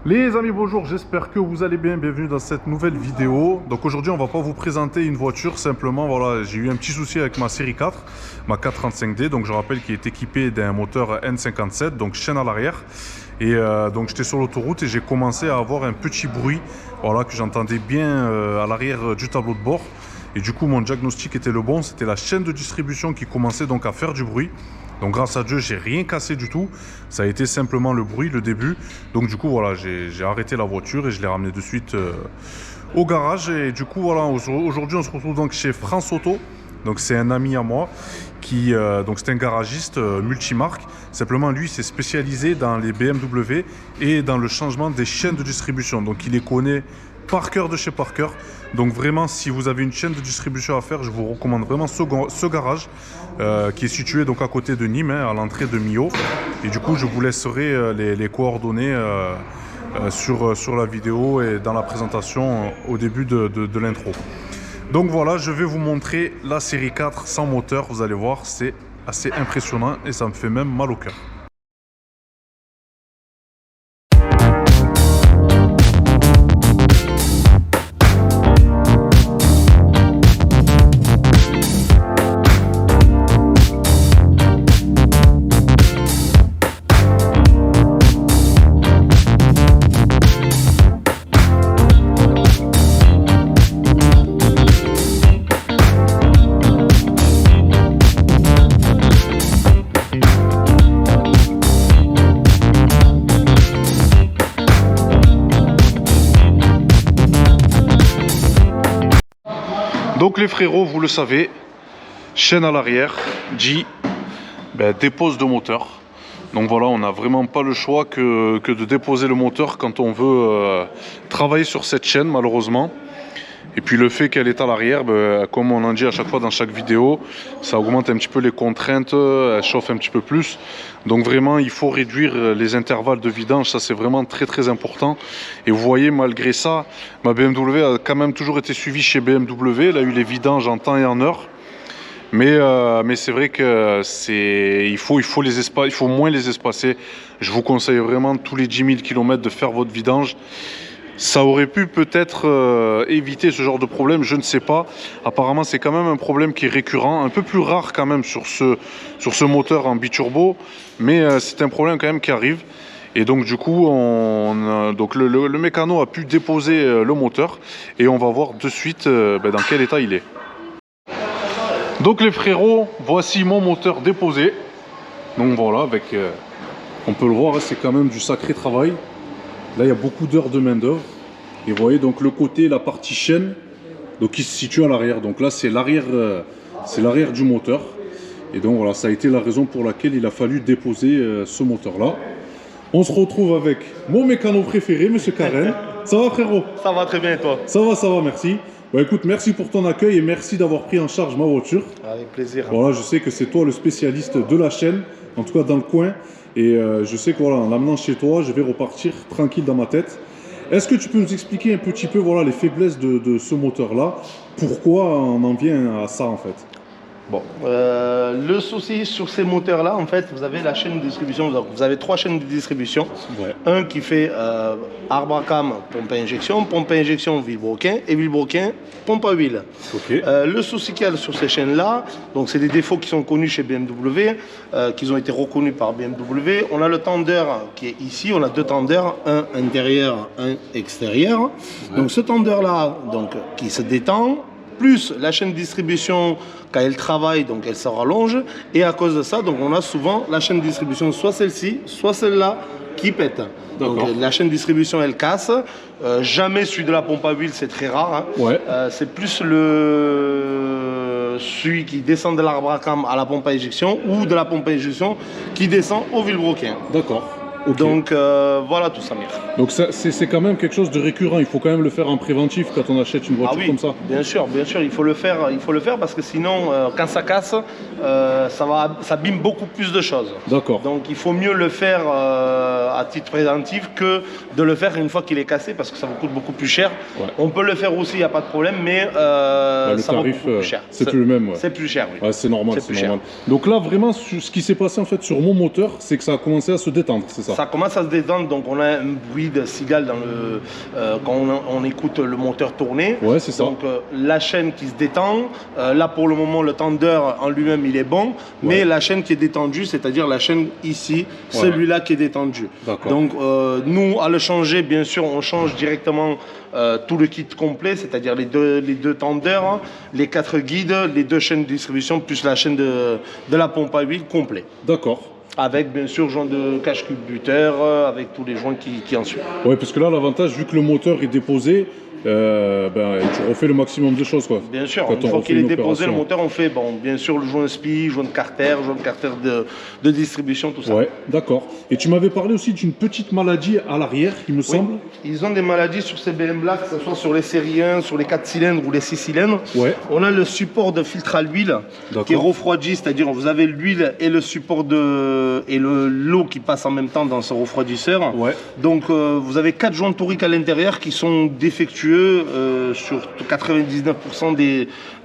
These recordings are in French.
Les amis, bonjour, j'espère que vous allez bien, bienvenue dans cette nouvelle vidéo. Donc aujourd'hui, on va pas vous présenter une voiture, simplement, voilà, j'ai eu un petit souci avec ma série 4, ma 435D, donc je rappelle qu'il est équipé d'un moteur N57, donc chaîne à l'arrière. Et donc j'étais sur l'autoroute et j'ai commencé à avoir un petit bruit, voilà, que j'entendais bien à l'arrière du tableau de bord. Et du coup, mon diagnostic était le bon, c'était la chaîne de distribution qui commençait donc à faire du bruit. Donc grâce à Dieu, j'ai rien cassé du tout. Ça a été simplement le bruit, le début. Donc du coup, voilà, j'ai arrêté la voiture et je l'ai ramené de suite au garage. Et du coup, voilà, aujourd'hui, on se retrouve donc chez France Auto. Donc c'est un ami à moi qui, donc c'est un garagiste multimarque. Simplement, lui, s'est spécialisé dans les BMW et dans le changement des chaînes de distribution. Donc il les connaît par cœur de chez par cœur. Donc vraiment, si vous avez une chaîne de distribution à faire, je vous recommande vraiment ce garage qui est situé donc à côté de Nîmes, hein, à l'entrée de Millau. Et du coup, je vous laisserai les coordonnées sur la vidéo et dans la présentation au début de l'intro. Donc voilà, je vais vous montrer la série 4 sans moteur. Vous allez voir, c'est assez impressionnant et ça me fait même mal au cœur. Donc les frérots, vous le savez, chaîne à l'arrière, dit dépose de moteur. Donc voilà, on n'a vraiment pas le choix que de déposer le moteur quand on veut travailler sur cette chaîne, malheureusement. Et puis le fait qu'elle est à l'arrière, comme on en dit à chaque fois dans chaque vidéo, ça augmente un petit peu les contraintes, elle chauffe un petit peu plus. Donc vraiment, il faut réduire les intervalles de vidange, ça c'est vraiment très très important. Et vous voyez, malgré ça, ma BMW a quand même toujours été suivie chez BMW, elle a eu les vidanges en temps et en heure. Mais c'est vrai que il faut moins les espacer. Je vous conseille vraiment tous les 10 000 km de faire votre vidange. Ça aurait pu peut-être éviter ce genre de problème, je ne sais pas. Apparemment, c'est quand même un problème qui est récurrent, un peu plus rare quand même sur ce moteur en biturbo, mais c'est un problème quand même qui arrive. Et donc du coup, donc le mécano a pu déposer le moteur et on va voir de suite dans quel état il est. Donc les frérots, voici mon moteur déposé. Donc voilà, avec, on peut le voir, c'est quand même du sacré travail. Là, il y a beaucoup d'heures de main d'œuvre. Et vous voyez donc le côté, la partie chaîne, donc qui se situe à l'arrière. Donc là, c'est l'arrière du moteur. Et donc voilà, ça a été la raison pour laquelle il a fallu déposer ce moteur-là. On se retrouve avec mon mécano préféré, Monsieur Karen. Ça va, frérot? Ça va très bien, et toi? Ça va, merci. Bah écoute, merci pour ton accueil et merci d'avoir pris en charge ma voiture. Avec plaisir. Voilà, je sais que c'est toi le spécialiste de la chaîne, en tout cas dans le coin. Et je sais que voilà, en l'amenant chez toi, je vais repartir tranquille dans ma tête. Est-ce que tu peux nous expliquer un petit peu voilà, les faiblesses de ce moteur-là? Pourquoi on en vient à ça en fait? Bon, le souci sur ces moteurs-là, en fait, vous avez la chaîne de distribution. Vous avez 3 chaînes de distribution. Ouais. Un qui fait arbre à cam, pompe à injection, vilebrequin, et vilebrequin, pompe à huile. Okay. Le souci qu'il y a sur ces chaînes-là, donc c'est des défauts qui sont connus chez BMW, qui ont été reconnus par BMW. On a le tendeur qui est ici, on a 2 tendeurs, un intérieur, un extérieur. Ouais. Donc ce tendeur-là, donc qui se détend, plus la chaîne de distribution, quand elle travaille, donc elle se rallonge. Et à cause de ça, donc on a souvent la chaîne de distribution, soit celle-ci, soit celle-là, qui pète. Donc la chaîne de distribution, elle casse. Jamais celui de la pompe à huile, c'est très rare. Hein. Ouais. C'est plus celui qui descend de l'arbre à cam à la pompe à injection ou de la pompe à injection qui descend au vilebrequin. D'accord. Okay. Donc voilà tout ça, Samir. Donc c'est quand même quelque chose de récurrent, il faut quand même le faire en préventif quand on achète une voiture comme ça. Bien sûr, il faut le faire parce que sinon quand ça casse, ça abîme beaucoup plus de choses. D'accord. Donc il faut mieux le faire à titre préventif que de le faire une fois qu'il est cassé parce que ça vous coûte beaucoup plus cher. Ouais. On peut le faire aussi, il n'y a pas de problème, mais le ça tarif, va beaucoup plus cher. C'est plus le même. Ouais. C'est plus cher, oui. Ouais, c'est normal, c'est normal. Donc là vraiment, ce qui s'est passé en fait sur mon moteur, c'est que ça a commencé à se détendre, c'est ça? Ça commence à se détendre, donc on a un bruit de cigale dans quand on écoute le moteur tourner. Ouais, c'est ça. Donc la chaîne qui se détend. Là pour le moment, le tendeur en lui-même il est bon, mais la chaîne qui est détendue, c'est-à-dire la chaîne ici, celui-là qui est détendu. Donc nous, à le changer, bien sûr, on change directement tout le kit complet, c'est-à-dire les deux tendeurs, les 4 guides, les 2 chaînes de distribution, plus la chaîne de la pompe à huile complet. D'accord. Avec bien sûr joint de cache-culbuteur, avec tous les joints qui en suivent. Oui, parce que là, l'avantage, vu que le moteur est déposé, tu refais le maximum de choses, quoi. Bien sûr, une fois qu'il est déposé, le moteur, on fait, bien sûr, le joint SPI, joint de carter de distribution, tout ça. Ouais, d'accord. Et tu m'avais parlé aussi d'une petite maladie à l'arrière, il me semble. Ils ont des maladies sur ces BM-là, que ce soit sur les séries 1, sur les 4 cylindres ou les 6 cylindres. Ouais. On a le support de filtre à l'huile qui est refroidi, c'est-à-dire vous avez l'huile et le support et l'eau qui passe en même temps dans ce refroidisseur. Ouais. Donc vous avez 4 joints toriques à l'intérieur qui sont défectueux sur 99%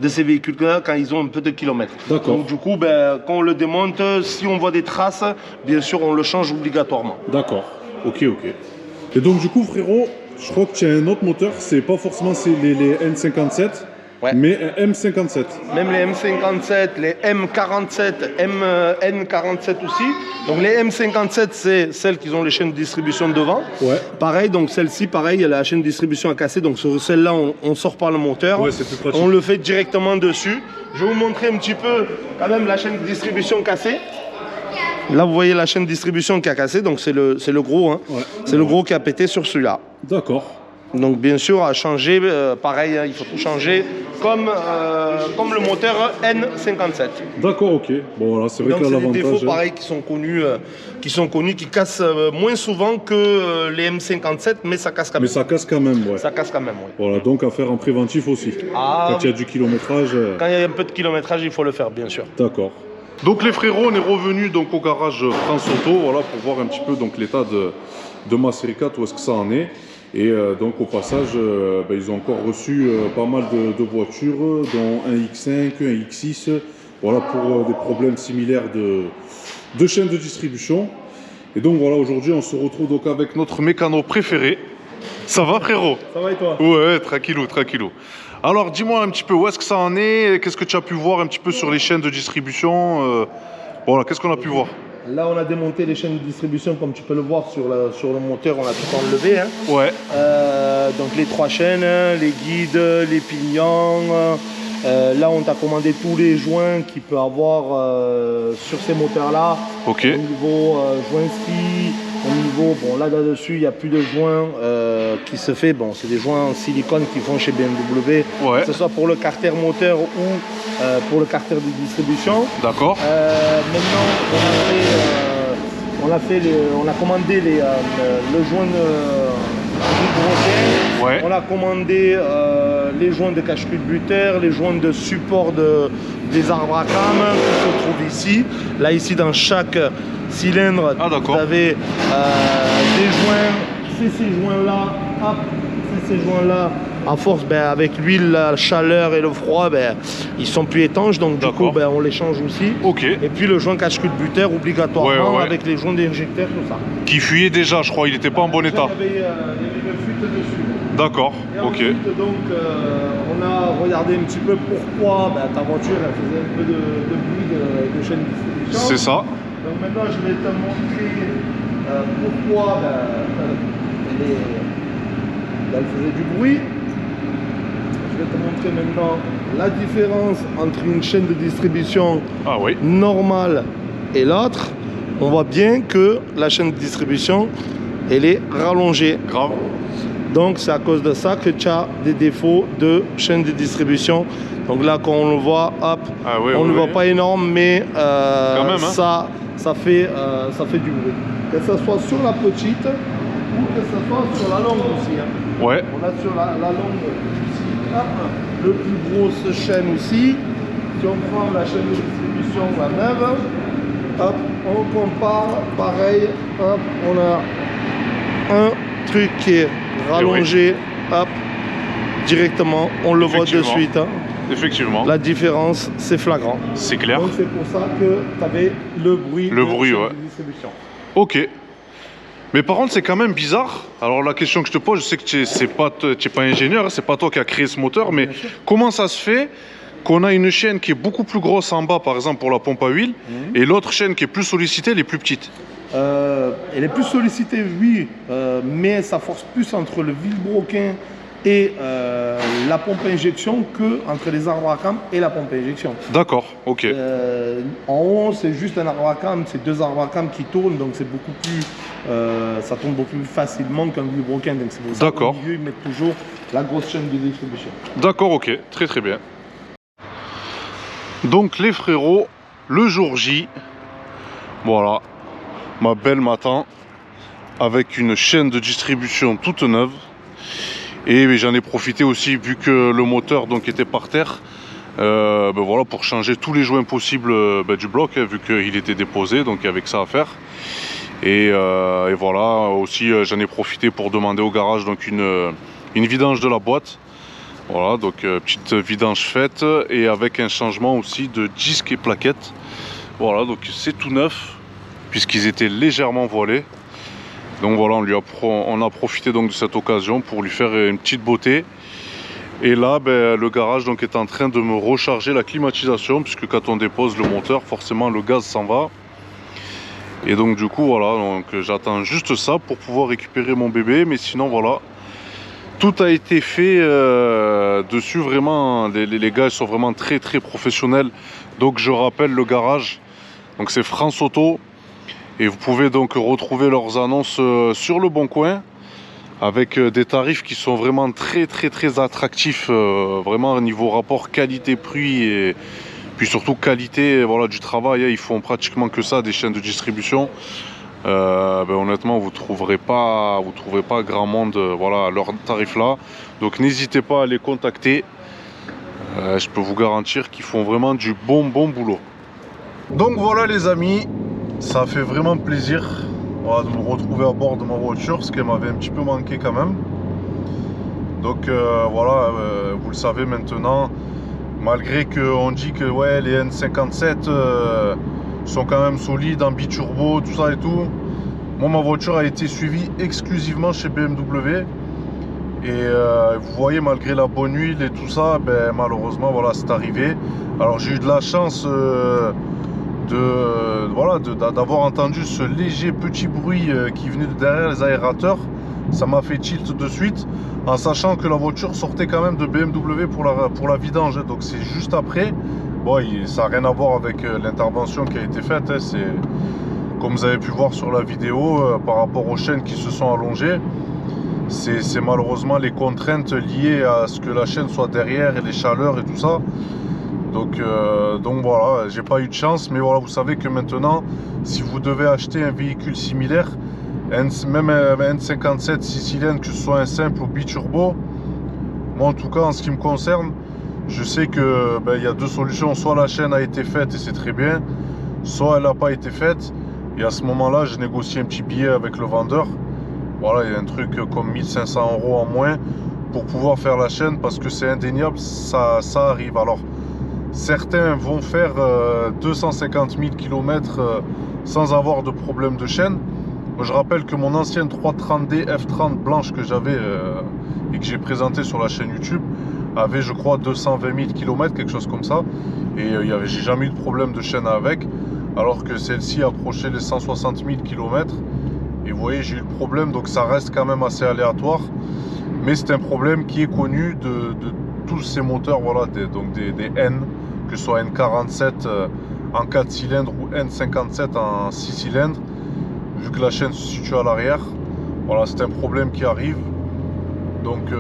de ces véhicules-là quand ils ont un peu de kilomètres. Donc du coup, quand on le démonte, si on voit des traces, bien sûr, on le change obligatoirement. D'accord. Ok. Et donc du coup, frérot, je crois que tu as un autre moteur, c'est pas forcément les N57, mais un M57. Même les M57, les M47, N47 aussi. Donc les M57, c'est celles qui ont les chaînes de distribution devant. Ouais. Pareil, donc celle-ci, pareil, il y a la chaîne de distribution à casser. Donc sur celle-là, on sort par le moteur. Ouais, c'est plus pratique. On le fait directement dessus. Je vais vous montrer un petit peu quand même la chaîne de distribution cassée. Là, vous voyez la chaîne de distribution qui a cassé, donc c'est le gros. Hein. Ouais. C'est le gros qui a pété sur celui-là. D'accord. Donc bien sûr, à changer, pareil, hein, il faut tout changer, comme le moteur N57. D'accord, ok. Bon, voilà, c'est vrai que là, l'avantage... Donc c'est des défauts pareils qui cassent moins souvent que les M57, mais ça casse quand même. Mais ça casse quand même, ouais. Ça casse quand même, oui. Voilà, donc à faire en préventif aussi. Quand il y a du kilométrage... Quand il y a un peu de kilométrage, il faut le faire, bien sûr. D'accord. Donc les frérots, on est revenus donc au garage France Auto, voilà, pour voir un petit peu donc l'état de ma série 4, où est-ce que ça en est. Et donc au passage, ils ont encore reçu pas mal de voitures, dont un X5, un X6, voilà, pour des problèmes similaires de chaîne de distribution. Et donc voilà, aujourd'hui on se retrouve donc avec notre mécano préféré. Ça va, frérot? Ça va et toi? Ouais, tranquillou. Alors dis-moi un petit peu où est-ce que ça en est, qu'est-ce que tu as pu voir un petit peu sur les chaînes de distribution, voilà, qu'est-ce qu'on a pu voir? Là, on a démonté les chaînes de distribution, comme tu peux le voir sur le moteur, on a tout enlevé. Hein. Ouais. Donc les 3 chaînes, les guides, les pignons. Là, on t'a commandé tous les joints qu'il peut avoir sur ces moteurs-là. Ok. Au niveau joint ski, au niveau, bon là-dessus, il n'y a plus de joints qui se fait. Bon, c'est des joints en silicone qu'ils font chez BMW, que ce soit pour le carter moteur ou pour le carter de distribution. D'accord. Maintenant, on a commandé le joint hydrogène. Ouais. On a commandé les joints de cache-culbuteur, les joints de support des arbres à cam qui se trouvent ici. Là, ici, dans chaque cylindre, vous avez des joints. C'est ces joints-là, hop, c'est ces joints-là. À force, avec l'huile, la chaleur et le froid, ils sont plus étanches, donc du coup, on les change aussi. Ok. Et puis le joint cache-culbuteur obligatoirement avec les joints d'injecteur, tout ça. Qui fuyait déjà, je crois, il n'était pas en bon état. Il y avait une fuite dessus. D'accord, ok. Donc, on a regardé un petit peu pourquoi ta voiture elle faisait un peu de bruit de chaîne de distribution. C'est ça. Donc maintenant, je vais te montrer pourquoi elle faisait du bruit. Je vais te montrer maintenant la différence entre une chaîne de distribution normale et l'autre. On voit bien que la chaîne de distribution, elle est rallongée. Grave. Donc c'est à cause de ça que tu as des défauts de chaîne de distribution. Donc là, quand on le voit, hop, on ne le voit pas énorme, mais quand même, hein. ça fait du bruit. Que ce soit sur la petite ou que ce soit sur la longue aussi. Hein. Ouais. On a sur la longue ici, hop, le plus grosse chaîne aussi. Si on prend la chaîne de distribution, la même, hop, on compare, pareil, hop, on a un truc qui est rallongé, hop, directement, on le voit de suite. Hein. Effectivement. La différence, c'est flagrant. C'est clair. Donc c'est pour ça que tu avais le bruit de distribution. Ok. Mais par contre, c'est quand même bizarre. Alors la question que je te pose, je sais que tu n'es pas ingénieur, c'est pas toi qui as créé ce moteur, mais comment ça se fait qu'on a une chaîne qui est beaucoup plus grosse en bas, par exemple pour la pompe à huile, et l'autre chaîne qui est plus sollicitée, elle est plus petite? Elle est plus sollicitée, oui, mais ça force plus entre le vilebrequin et la pompe à injection que entre les arbres à cam et la pompe à injection. D'accord, ok. En haut, c'est juste un arbre à cam, c'est deux arbres à cam qui tournent, donc c'est beaucoup plus, ça tourne beaucoup plus facilement qu'un vilebrequin. Donc c'est pour ça qu'au milieu, ils mettent toujours la grosse chaîne de distribution. D'accord, ok, très très bien. Donc les frérots, le jour J, voilà, ma belle m'attend avec une chaîne de distribution toute neuve. Et j'en ai profité aussi, vu que le moteur donc était par terre, voilà, pour changer tous les joints possibles du bloc, vu qu'il était déposé, donc avec ça à faire. Et voilà, aussi j'en ai profité pour demander au garage donc une vidange de la boîte. Voilà, donc petite vidange faite, et avec un changement aussi de disque et plaquettes. Voilà, donc c'est tout neuf, puisqu'ils étaient légèrement voilés. Donc voilà, on a profité donc de cette occasion pour lui faire une petite beauté. Et là, le garage donc est en train de me recharger la climatisation, puisque quand on dépose le moteur, forcément le gaz s'en va. Et donc du coup voilà, donc j'attends juste ça pour pouvoir récupérer mon bébé. Mais sinon voilà, tout a été fait dessus, vraiment. Les gars ils sont vraiment très très professionnels. Donc je rappelle le garage, donc c'est France Auto. Et vous pouvez donc retrouver leurs annonces sur Le Bon Coin, avec des tarifs qui sont vraiment très très très attractifs, vraiment au niveau rapport qualité-prix, et puis surtout qualité, voilà, du travail. Ils font pratiquement que ça, des chaînes de distribution. Honnêtement, vous trouverez pas grand monde, voilà, à leurs tarifs là. Donc n'hésitez pas à les contacter. Je peux vous garantir qu'ils font vraiment du bon boulot. Donc voilà les amis, ça fait vraiment plaisir, voilà, de me retrouver à bord de ma voiture, ce qui m'avait un petit peu manqué quand même. Donc voilà, vous le savez maintenant, malgré qu'on dit que ouais, les N57 sont quand même solides en biturbo, tout ça et tout. Moi, ma voiture a été suivie exclusivement chez BMW. Et vous voyez, malgré la bonne huile et tout ça, malheureusement, voilà, c'est arrivé. Alors j'ai eu de la chance d'avoir entendu ce léger petit bruit qui venait de derrière les aérateurs. Ça m'a fait tilt de suite, en sachant que la voiture sortait quand même de BMW pour la vidange. Donc c'est juste après. Bon, ça n'a rien à voir avec l'intervention qui a été faite. C'est comme vous avez pu voir sur la vidéo, par rapport aux chaînes qui se sont allongées. C'est malheureusement les contraintes liées à ce que la chaîne soit derrière et les chaleurs et tout ça. Donc voilà, j'ai pas eu de chance, mais voilà, vous savez que maintenant, si vous devez acheter un véhicule similaire, même un N57 6 cylindres, que ce soit un simple ou biturbo, moi en tout cas en ce qui me concerne, je sais que il y a deux solutions: soit la chaîne a été faite et c'est très bien, soit elle n'a pas été faite, et à ce moment-là, je négocie un petit billet avec le vendeur. Voilà, il y a un truc comme 1500 € en moins pour pouvoir faire la chaîne, parce que c'est indéniable, ça arrive. Alors certains vont faire 250 000 km sans avoir de problème de chaîne. Moi, je rappelle que mon ancienne 330D F30 blanche que j'avais et que j'ai présenté sur la chaîne YouTube avait, je crois, 220 000 km, quelque chose comme ça. Et j'ai jamais eu de problème de chaîne avec, alors que celle-ci approchait les 160 000 km. Et vous voyez, j'ai eu le problème, donc ça reste quand même assez aléatoire. Mais c'est un problème qui est connu de tous ces moteurs, voilà, des N, que ce soit N47 en 4 cylindres ou N57 en 6 cylindres, vu que la chaîne se situe à l'arrière. Voilà, c'est un problème qui arrive. Donc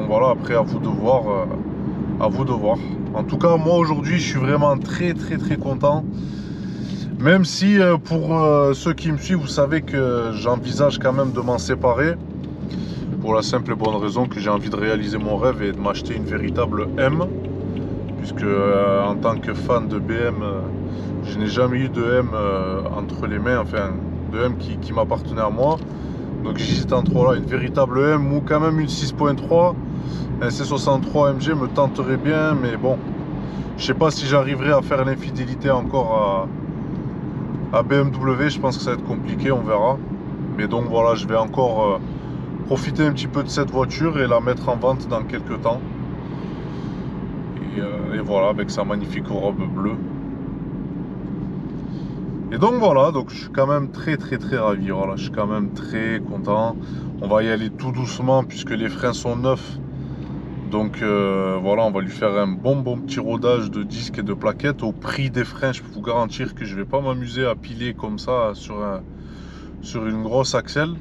voilà, après à vous de voir. En tout cas, moi aujourd'hui, je suis vraiment très content. Même si pour ceux qui me suivent, vous savez que j'envisage quand même de m'en séparer, pour la simple et bonne raison que j'ai envie de réaliser mon rêve et de m'acheter une véritable M, puisque en tant que fan de BM, je n'ai jamais eu de M entre les mains, enfin de M qui m'appartenait à moi. Donc j'hésite entre une véritable M ou quand même une 6.3. Un C63 MG me tenterait bien, mais bon, je sais pas si j'arriverai à faire l'infidélité encore à BMW. Je pense que ça va être compliqué, on verra. Mais donc voilà, je vais encore profiter un petit peu de cette voiture et la mettre en vente dans quelques temps. Et voilà, avec sa magnifique robe bleue. Et donc voilà, donc je suis quand même très ravi. Voilà, je suis quand même très content. On va y aller tout doucement puisque les freins sont neufs. Donc voilà, on va lui faire un bon petit rodage de disques et de plaquettes. Au prix des freins, je peux vous garantir que je vais pas m'amuser à piler comme ça sur une grosse axle.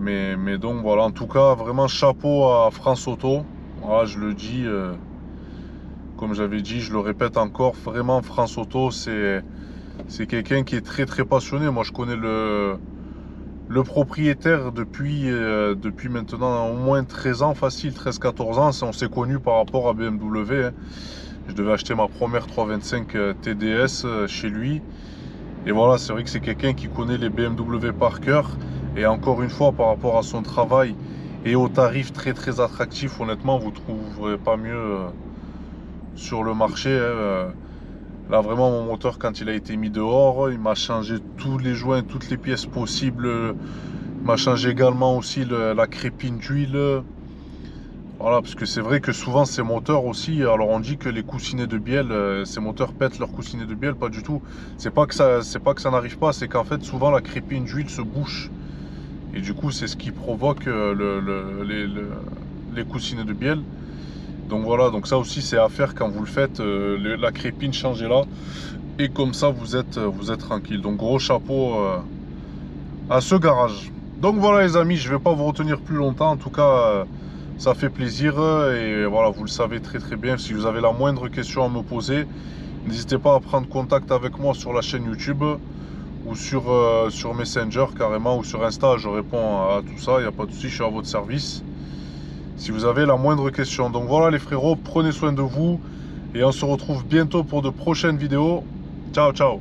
Mais donc voilà, en tout cas, vraiment chapeau à France Auto. Voilà, je le dis, comme j'avais dit, je le répète encore, vraiment France Auto, c'est quelqu'un qui est très passionné. Moi, je connais le propriétaire depuis maintenant au moins 13 ans, facile, 13-14 ans. On s'est connus par rapport à BMW. Hein. Je devais acheter ma première 325 TDS chez lui. Et voilà, c'est vrai que c'est quelqu'un qui connaît les BMW par cœur. Et encore une fois, par rapport à son travail et aux tarifs très attractifs, honnêtement, vous ne trouverez pas mieux sur le marché. Hein. Là, vraiment, mon moteur, quand il a été mis dehors, il m'a changé tous les joints, toutes les pièces possibles. Il m'a changé également aussi la crépine d'huile. Voilà, parce que c'est vrai que souvent ces moteurs aussi, alors on dit que les coussinets de bielle, ces moteurs pètent leurs coussinets de bielle, pas du tout. C'est pas que ça n'arrive pas, c'est qu'en fait souvent la crépine d'huile se bouche. Et du coup c'est ce qui provoque les coussinets de bielle. Donc voilà, donc ça aussi c'est à faire quand vous le faites, la crépine changez-la. Et comme ça vous êtes tranquille. Donc gros chapeau à ce garage. Donc voilà les amis, je vais pas vous retenir plus longtemps, en tout cas... ça fait plaisir et voilà, vous le savez très bien. Si vous avez la moindre question à me poser, n'hésitez pas à prendre contact avec moi sur la chaîne YouTube ou sur Messenger carrément ou sur Insta. Je réponds à tout ça, il n'y a pas de souci, je suis à votre service. Si vous avez la moindre question. Donc voilà les frérots, prenez soin de vous et on se retrouve bientôt pour de prochaines vidéos. Ciao.